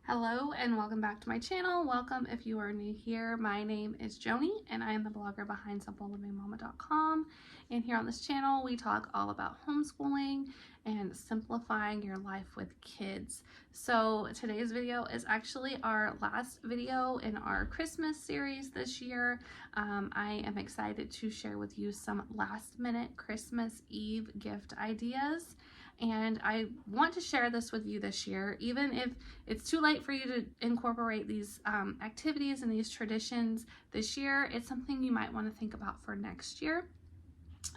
Hello and welcome back to my channel. Welcome if you are new here. My name is Joni and I am the blogger behind simplelivingmama.com. And here on this channel we talk all about homeschooling and simplifying your life with kids. So today's video is actually our last video in our Christmas series this year. I am excited to share with you some last minute Christmas Eve gift ideas. And I want to share this with you this year, even if it's too late for you to incorporate these activities and these traditions this year. It's something you might want to think about for next year.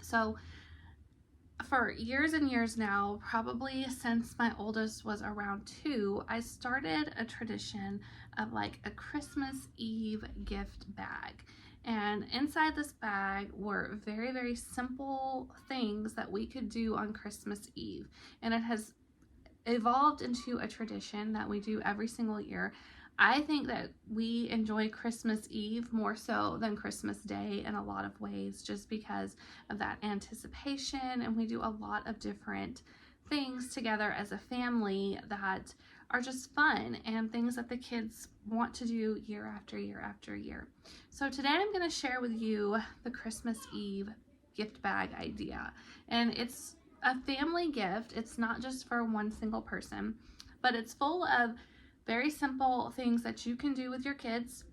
So for years and years now, probably since my oldest was around 2, I started a tradition of like a Christmas Eve gift bag. And inside this bag were very, very simple things that we could do on Christmas Eve. And it has evolved into a tradition that we do every single year. I think that we enjoy Christmas Eve more so than Christmas Day in a lot of ways, just because of that anticipation. And we do a lot of different things together as a family that are just fun and things that the kids want to do year after year after year. So today I'm going to share with you the Christmas Eve gift bag idea. And it's a family gift. It's not just for one single person, but it's full of very simple things that you can do with your kids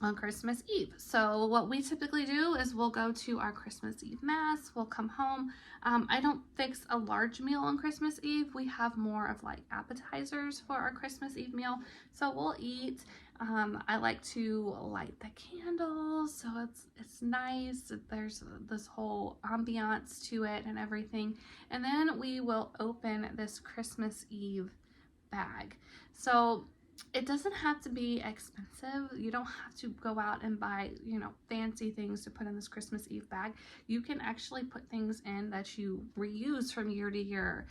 on Christmas Eve. So what we typically do is we'll go to our Christmas Eve mass, we'll come home. I don't fix a large meal on Christmas Eve. We have more of like appetizers for our Christmas Eve meal. So we'll eat. I like to light the candles, so it's nice. There's this whole ambiance to it and everything. And then we will open this Christmas Eve bag. So it doesn't have to be expensive. You don't have to go out and buy, fancy things to put in this Christmas Eve bag. You can actually put things in that you reuse from year to year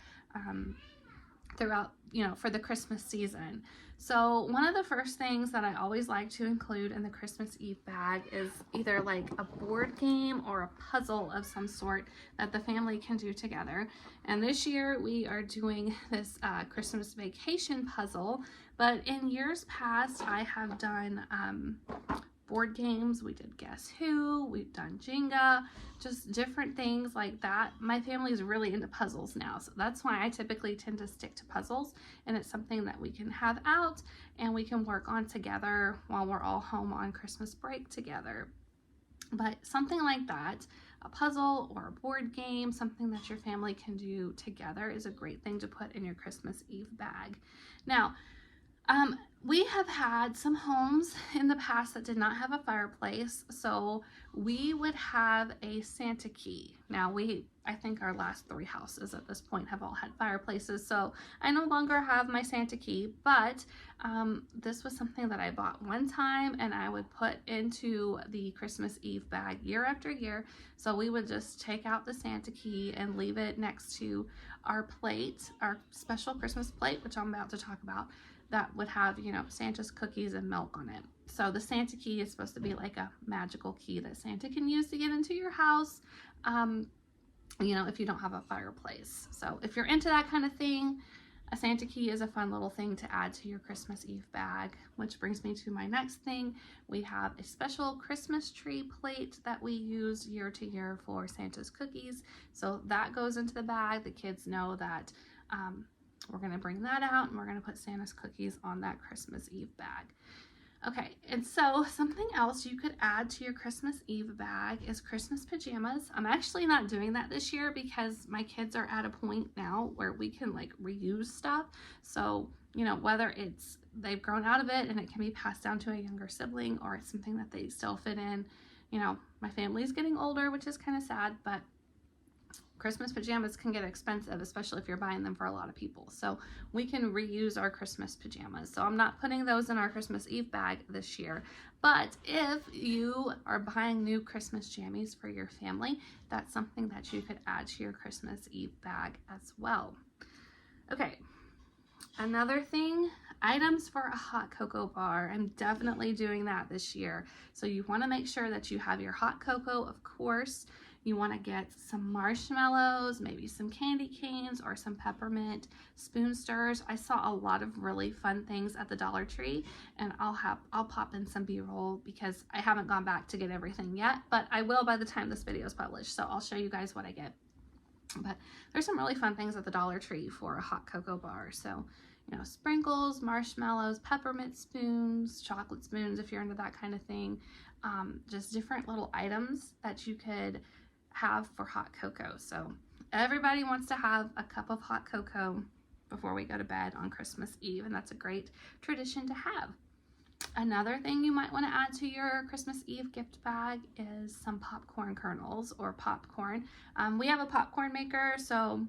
throughout, for the Christmas season. So one of the first things that I always like to include in the Christmas Eve bag is either like a board game or a puzzle of some sort that the family can do together. And this year we are doing this Christmas vacation puzzle, but in years past I have done board games. We did Guess Who, we've done Jenga, just different things like that. My family is really into puzzles now, so that's why I typically tend to stick to puzzles, and it's something that we can have out and we can work on together while we're all home on Christmas break together. But something like that, a puzzle or a board game, something that your family can do together, is a great thing to put in your Christmas Eve bag. Now, we have had some homes in the past that did not have a fireplace, so we would have a Santa key. Now I think our last 3 houses at this point have all had fireplaces, so I no longer have my Santa key, but this was something that I bought one time and I would put into the Christmas Eve bag year after year. So we would just take out the Santa key and leave it next to our plate, our special Christmas plate, which I'm about to talk about, that would have, Santa's cookies and milk on it. So the Santa key is supposed to be like a magical key that Santa can use to get into your house, if you don't have a fireplace. So if you're into that kind of thing, a Santa key is a fun little thing to add to your Christmas Eve bag, which brings me to my next thing. We have a special Christmas tree plate that we use year to year for Santa's cookies. So that goes into the bag. The kids know that we're going to bring that out and we're going to put Santa's cookies on that Christmas Eve bag. Okay, and so something else you could add to your Christmas Eve bag is Christmas pajamas. I'm actually not doing that this year because my kids are at a point now where we can like reuse stuff. So, whether it's they've grown out of it and it can be passed down to a younger sibling, or it's something that they still fit in. My family's getting older, which is kind of sad, but Christmas pajamas can get expensive, especially if you're buying them for a lot of people. So we can reuse our Christmas pajamas. So I'm not putting those in our Christmas Eve bag this year. But if you are buying new Christmas jammies for your family, that's something that you could add to your Christmas Eve bag as well. Okay, another thing, items for a hot cocoa bar. I'm definitely doing that this year. So you want to make sure that you have your hot cocoa, of course, You want to get some marshmallows, maybe some candy canes, or some peppermint spoon stirrers. I saw a lot of really fun things at the Dollar Tree, and I'll pop in some B-roll because I haven't gone back to get everything yet, but I will by the time this video is published, so I'll show you guys what I get. But there's some really fun things at the Dollar Tree for a hot cocoa bar. So, you know, sprinkles, marshmallows, peppermint spoons, chocolate spoons if you're into that kind of thing. Just different little items that you could have for hot cocoa. So everybody wants to have a cup of hot cocoa before we go to bed on Christmas Eve, and that's a great tradition to have. Another thing you might want to add to your Christmas Eve gift bag is some popcorn kernels or popcorn. We have a popcorn maker, so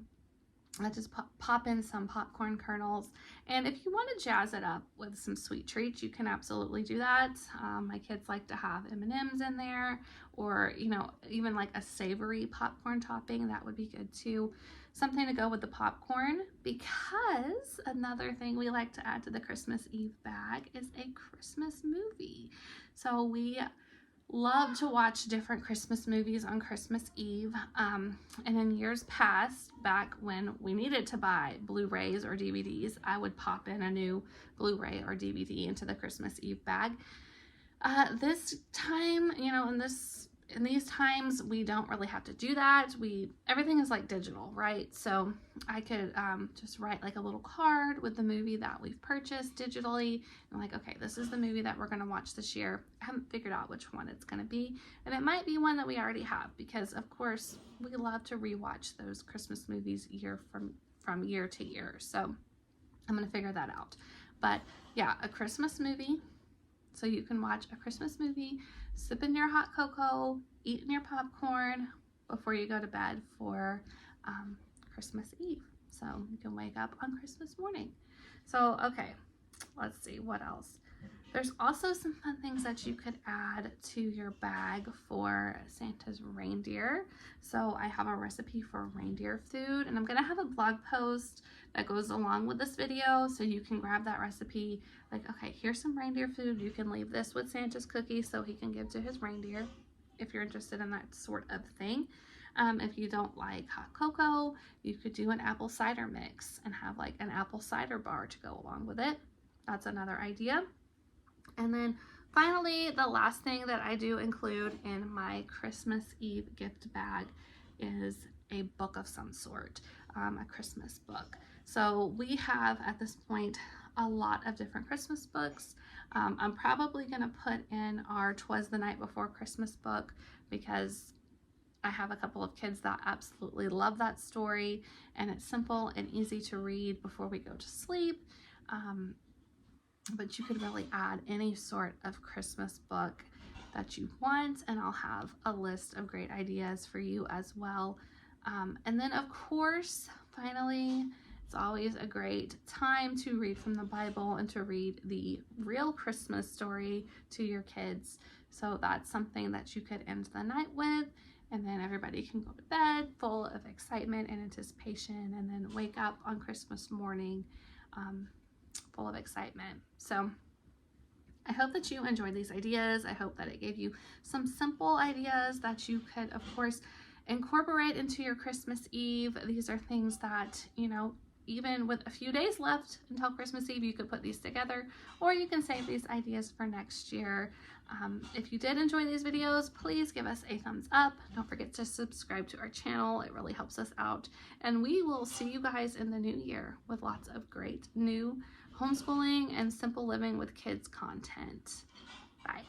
I just pop in some popcorn kernels. And if you want to jazz it up with some sweet treats, you can absolutely do that. My kids like to have M&Ms in there, or, you know, even like a savory popcorn topping. That would be good too. Something to go with the popcorn, because another thing we like to add to the Christmas Eve bag is a Christmas movie. So we love to watch different Christmas movies on Christmas Eve. And in years past, back when we needed to buy Blu-rays or DVDs, I would pop in a new Blu-ray or DVD into the Christmas Eve bag. This time, you know, in these times, we don't really have to do that. Everything is like digital, right? So I could just write like a little card with the movie that we've purchased digitally. And like, okay, this is the movie that we're going to watch this year. I haven't figured out which one it's going to be. And it might be one that we already have, because of course we love to rewatch those Christmas movies from year to year. So I'm going to figure that out. But yeah, a Christmas movie. So you can watch a Christmas movie, sip in your hot cocoa, eat in your popcorn before you go to bed for Christmas Eve. So you can wake up on Christmas morning. So, okay, let's see what else. There's also some fun things that you could add to your bag for Santa's reindeer. So I have a recipe for reindeer food, and I'm gonna have a blog post that goes along with this video, so you can grab that recipe. Like, okay, here's some reindeer food. You can leave this with Santa's cookies so he can give to his reindeer, if you're interested in that sort of thing. If you don't like hot cocoa, you could do an apple cider mix and have like an apple cider bar to go along with it. That's another idea. And then finally, the last thing that I do include in my Christmas Eve gift bag is a book of some sort, a Christmas book. So we have at this point a lot of different Christmas books. I'm probably going to put in our 'Twas the Night Before Christmas book, because I have a couple of kids that absolutely love that story, and it's simple and easy to read before we go to sleep. But you could really add any sort of Christmas book that you want, and I'll have a list of great ideas for you as well. And then of course, finally, it's always a great time to read from the Bible and to read the real Christmas story to your kids. So that's something that you could end the night with, and then everybody can go to bed full of excitement and anticipation, and then wake up on Christmas morning full of excitement. So I hope that you enjoyed these ideas. I hope that it gave you some simple ideas that you could, of course, incorporate into your Christmas Eve. These are things that, you know, even with a few days left until Christmas Eve, you could put these together, or you can save these ideas for next year. If you did enjoy these videos, please give us a thumbs up. Don't forget to subscribe to our channel. It really helps us out. And we will see you guys in the new year with lots of great new homeschooling and simple living with kids content. Bye.